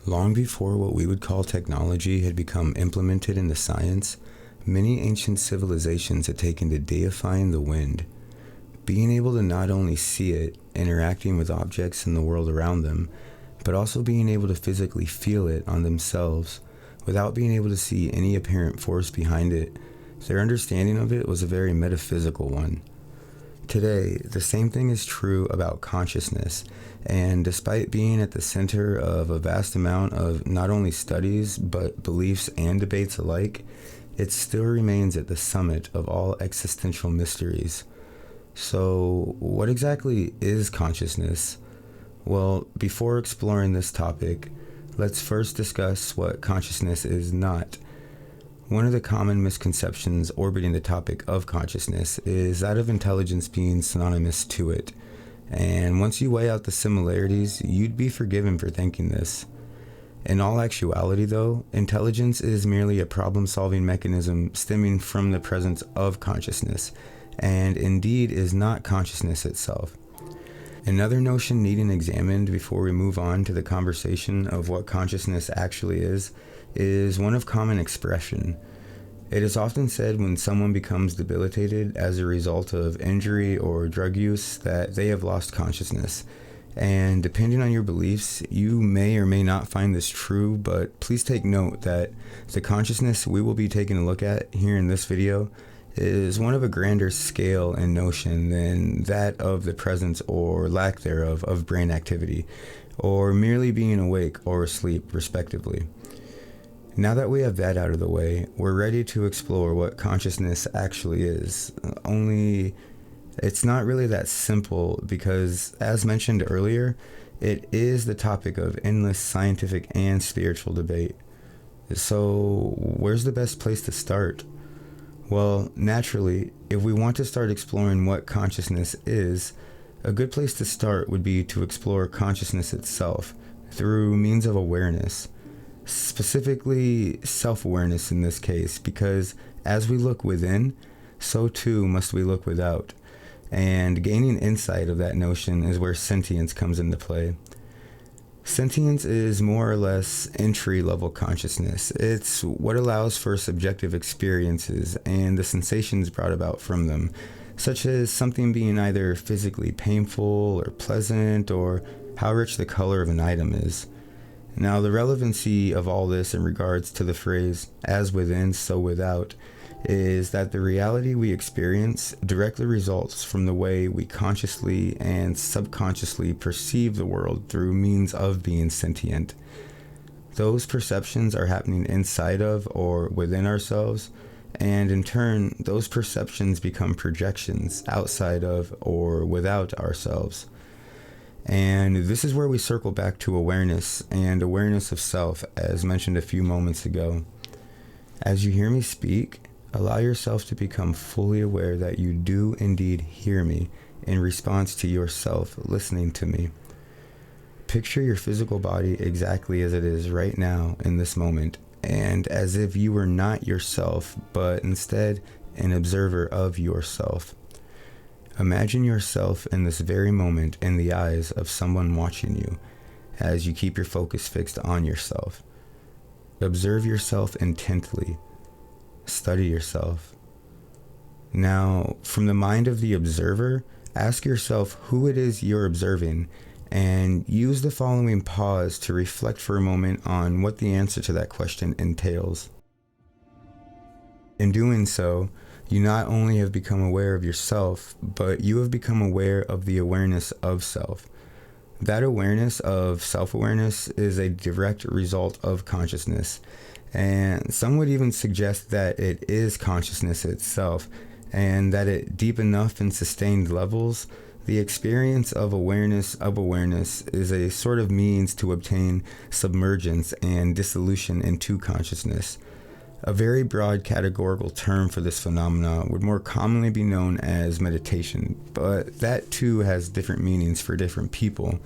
Long before what we would call technology had become implemented into science, many ancient civilizations had taken to deifying the wind. Being able to not only see it, interacting with objects in the world around them, but also being able to physically feel it on themselves without being able to see any apparent force behind it. Their understanding of it was a very metaphysical one. Today, the same thing is true about consciousness, and despite being at the center of a vast amount of not only studies, but beliefs and debates alike, it still remains at the summit of all existential mysteries. So, what exactly is consciousness? Well, before exploring this topic, let's first discuss what consciousness is not. One of the common misconceptions orbiting the topic of consciousness is that of intelligence being synonymous to it. And once you weigh out the similarities, you'd be forgiven for thinking this. In all actuality, though, intelligence is merely a problem-solving mechanism stemming from the presence of consciousness, and indeed is not consciousness itself. Another notion needing examined before we move on to the conversation of what consciousness actually is one of common expression. It is often said when someone becomes debilitated as a result of injury or drug use that they have lost consciousness. And depending on your beliefs, you may or may not find this true, but please take note that the consciousness we will be taking a look at here in this video is one of a grander scale and notion than that of the presence or lack thereof of brain activity, or merely being awake or asleep, respectively. Now that we have that out of the way, we're ready to explore what consciousness actually is. Only, it's not really that simple because, as mentioned earlier, it is the topic of endless scientific and spiritual debate. So, where's the best place to start? Well, naturally, if we want to start exploring what consciousness is, a good place to start would be to explore consciousness itself through means of awareness. Specifically, self-awareness in this case, because as we look within, so too must we look without. And gaining insight of that notion is where sentience comes into play. Sentience is more or less entry-level consciousness. It's what allows for subjective experiences and the sensations brought about from them, such as something being either physically painful or pleasant, or how rich the color of an item is. Now, the relevancy of all this in regards to the phrase, as within, so without, is that the reality we experience directly results from the way we consciously and subconsciously perceive the world through means of being sentient. Those perceptions are happening inside of or within ourselves, and in turn, those perceptions become projections outside of or without ourselves. And this is where we circle back to awareness and awareness of self, as mentioned a few moments ago. As you hear me speak, allow yourself to become fully aware that you do indeed hear me in response to yourself listening to me. Picture your physical body exactly as it is right now in this moment, and as if you were not yourself, but instead an observer of yourself. Imagine yourself in this very moment in the eyes of someone watching you as you keep your focus fixed on yourself. Observe yourself intently. Study yourself. Now, from the mind of the observer, ask yourself who it is you're observing, and use the following pause to reflect for a moment on what the answer to that question entails. In doing so, you not only have become aware of yourself, but you have become aware of the awareness of self. That awareness of self-awareness is a direct result of consciousness, and some would even suggest that it is consciousness itself, and that at deep enough and sustained levels, the experience of awareness is a sort of means to obtain submergence and dissolution into consciousness. A very broad categorical term for this phenomena would more commonly be known as meditation, but that too has different meanings for different people.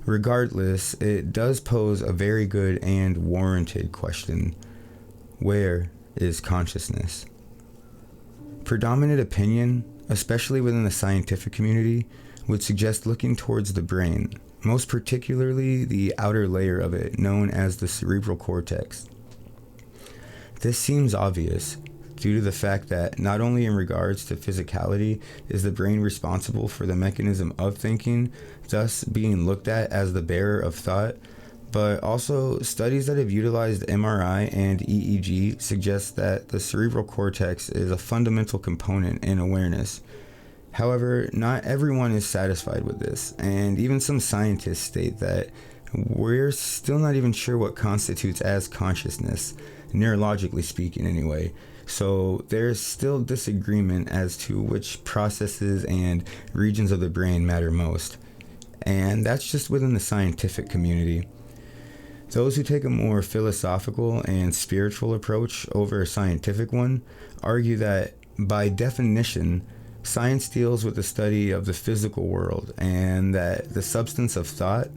Regardless, it does pose a very good and warranted question. Where is consciousness? Predominant opinion, especially within the scientific community, would suggest looking towards the brain, most particularly the outer layer of it, known as the cerebral cortex. This seems obvious due to the fact that not only in regards to physicality is the brain responsible for the mechanism of thinking, thus being looked at as the bearer of thought, but also studies that have utilized MRI and EEG suggest that the cerebral cortex is a fundamental component in awareness. However, not everyone is satisfied with this, and even some scientists state that we're still not even sure what constitutes as consciousness, neurologically speaking anyway. So there's still disagreement as to which processes and regions of the brain matter most. And that's just within the scientific community. Those who take a more philosophical and spiritual approach over a scientific one argue that, by definition, science deals with the study of the physical world, and that the substance of thought,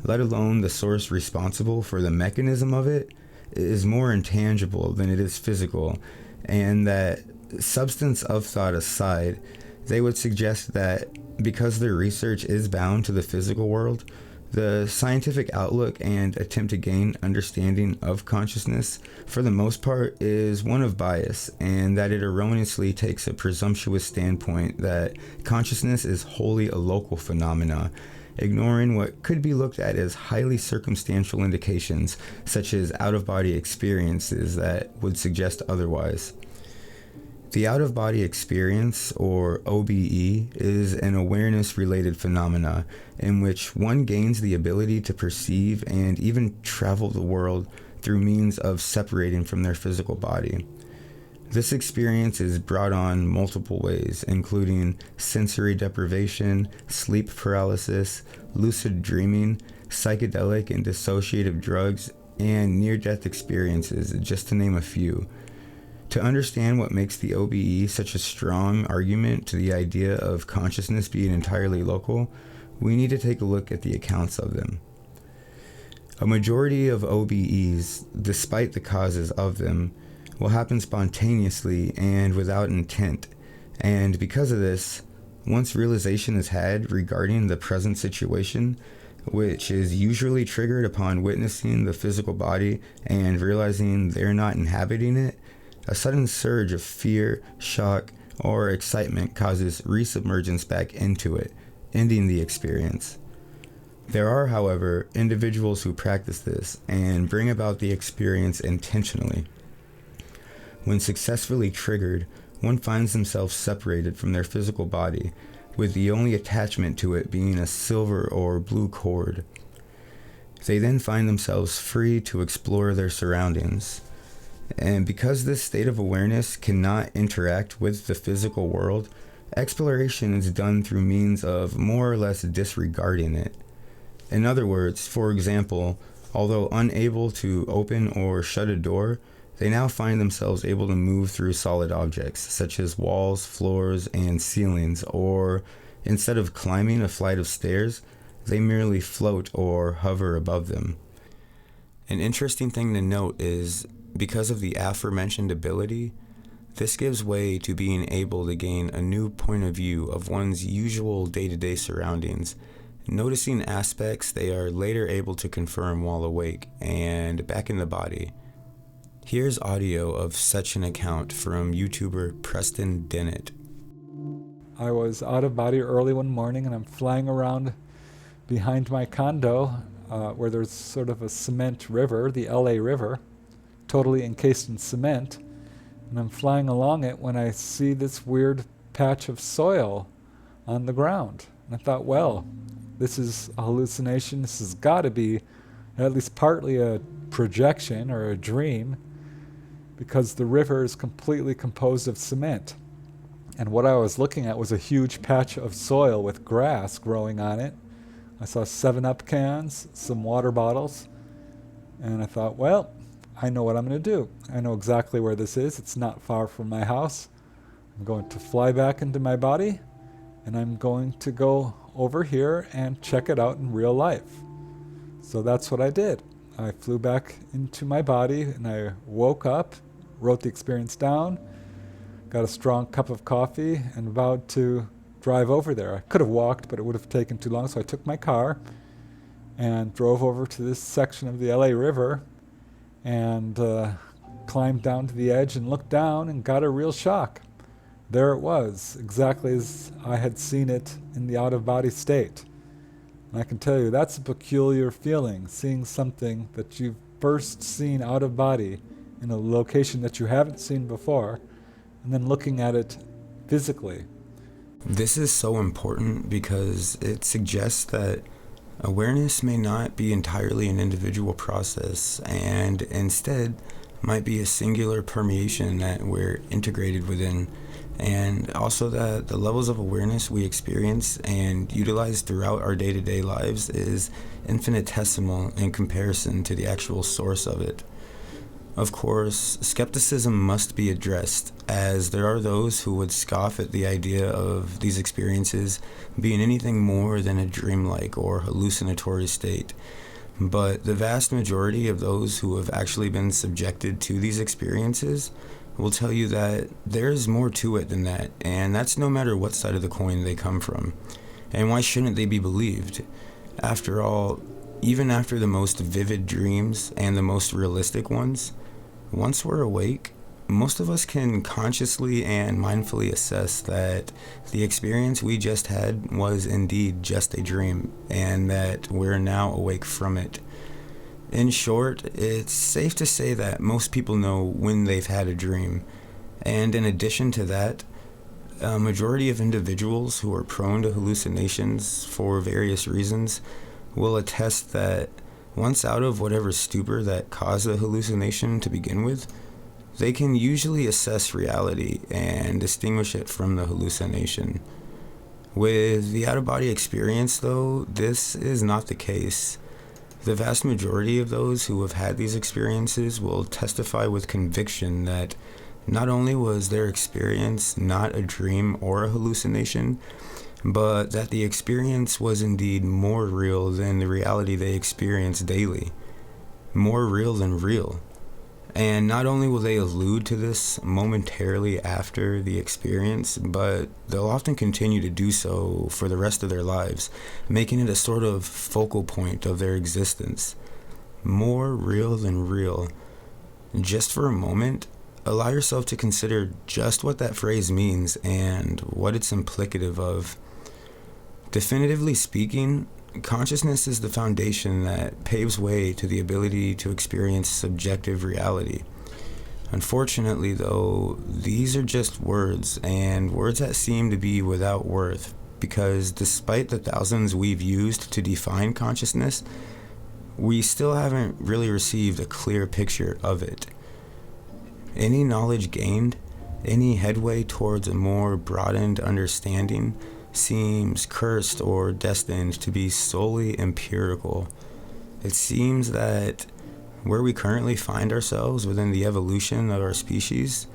let alone the source responsible for the mechanism of it, is more intangible than it is physical, and that, substance of thought aside, they would suggest that because their research is bound to the physical world, the scientific outlook and attempt to gain understanding of consciousness, for the most part, is one of bias, and that it erroneously takes a presumptuous standpoint that consciousness is wholly a local phenomena, ignoring what could be looked at as highly circumstantial indications, such as out-of-body experiences that would suggest otherwise. The out-of-body experience, or OBE, is an awareness-related phenomena in which one gains the ability to perceive and even travel the world through means of separating from their physical body. This experience is brought on multiple ways, including sensory deprivation, sleep paralysis, lucid dreaming, psychedelic and dissociative drugs, and near-death experiences, just to name a few. To understand what makes the OBE such a strong argument to the idea of consciousness being entirely local, we need to take a look at the accounts of them. A majority of OBEs, despite the causes of them, will happen spontaneously and without intent, and because of this, once realization is had regarding the present situation, which is usually triggered upon witnessing the physical body and realizing they're not inhabiting it, a sudden surge of fear, shock, or excitement causes resubmergence back into it, ending the experience. There are, however, individuals who practice this and bring about the experience intentionally. When successfully triggered, one finds themselves separated from their physical body, with the only attachment to it being a silver or blue cord. They then find themselves free to explore their surroundings. And because this state of awareness cannot interact with the physical world, exploration is done through means of more or less disregarding it. In other words, for example, although unable to open or shut a door, they now find themselves able to move through solid objects, such as walls, floors, and ceilings, or instead of climbing a flight of stairs, they merely float or hover above them. An interesting thing to note is, because of the aforementioned ability, this gives way to being able to gain a new point of view of one's usual day-to-day surroundings, noticing aspects they are later able to confirm while awake and back in the body. Here's audio of such an account from YouTuber Preston Dennett. I was out of body early one morning and I'm flying around behind my condo where there's sort of a cement river, the LA River, totally encased in cement, and I'm flying along it when I see this weird patch of soil on the ground. And I thought, well, this is a hallucination. This has got to be at least partly a projection or a dream, because the river is completely composed of cement. And what I was looking at was a huge patch of soil with grass growing on it. I saw 7-Up cans, some water bottles, and I thought, well, I know what I'm going to do. I know exactly where this is. It's not far from my house. I'm going to fly back into my body, and I'm going to go over here and check it out in real life. So that's what I did. I flew back into my body, and I woke up, wrote the experience down, got a strong cup of coffee, and vowed to drive over there. I could have walked, but it would have taken too long, so I took my car, and drove over to this section of the LA River and climbed down to the edge and looked down and got a real shock. There it was, exactly as I had seen it in the out-of-body state. And I can tell you, that's a peculiar feeling, seeing something that you've first seen out of body in a location that you haven't seen before, and then looking at it physically. This is so important because it suggests that awareness may not be entirely an individual process, and instead might be a singular permeation that we're integrated within, and also that the levels of awareness we experience and utilize throughout our day-to-day lives is infinitesimal in comparison to the actual source of it. Of course, skepticism must be addressed, as there are those who would scoff at the idea of these experiences being anything more than a dreamlike or hallucinatory state. But the vast majority of those who have actually been subjected to these experiences will tell you that there's more to it than that, and that's no matter what side of the coin they come from. And why shouldn't they be believed? After all, even after the most vivid dreams and the most realistic ones, once we're awake, most of us can consciously and mindfully assess that the experience we just had was indeed just a dream, and that we're now awake from it. In short, it's safe to say that most people know when they've had a dream. And in addition to that, a majority of individuals who are prone to hallucinations for various reasons will attest that once out of whatever stupor that caused the hallucination to begin with, they can usually assess reality and distinguish it from the hallucination. With the out-of-body experience, though, this is not the case. The vast majority of those who have had these experiences will testify with conviction that not only was their experience not a dream or a hallucination, but that the experience was indeed more real than the reality they experience daily. More real than real. And not only will they allude to this momentarily after the experience, but they'll often continue to do so for the rest of their lives, making it a sort of focal point of their existence. More real than real. Just for a moment, allow yourself to consider just what that phrase means and what it's implicative of. Definitively speaking, consciousness is the foundation that paves way to the ability to experience subjective reality. Unfortunately, though, these are just words, and words that seem to be without worth, because despite the thousands we've used to define consciousness, we still haven't really received a clear picture of it. Any knowledge gained, any headway towards a more broadened understanding, seems cursed or destined to be solely empirical. It seems that where we currently find ourselves within the evolution of our species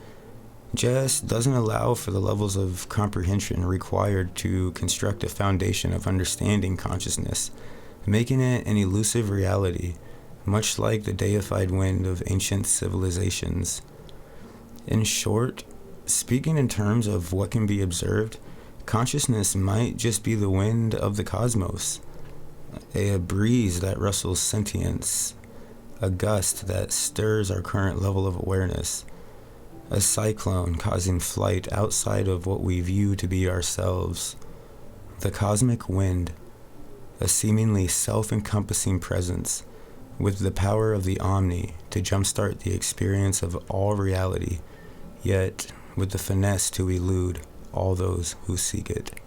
just doesn't allow for the levels of comprehension required to construct a foundation of understanding consciousness, making it an elusive reality, much like the deified wind of ancient civilizations. In short, speaking in terms of what can be observed, consciousness might just be the wind of the cosmos, a breeze that rustles sentience, a gust that stirs our current level of awareness, a cyclone causing flight outside of what we view to be ourselves. The cosmic wind, a seemingly self-encompassing presence, with the power of the Omni to jumpstart the experience of all reality, yet with the finesse to elude all those who seek it.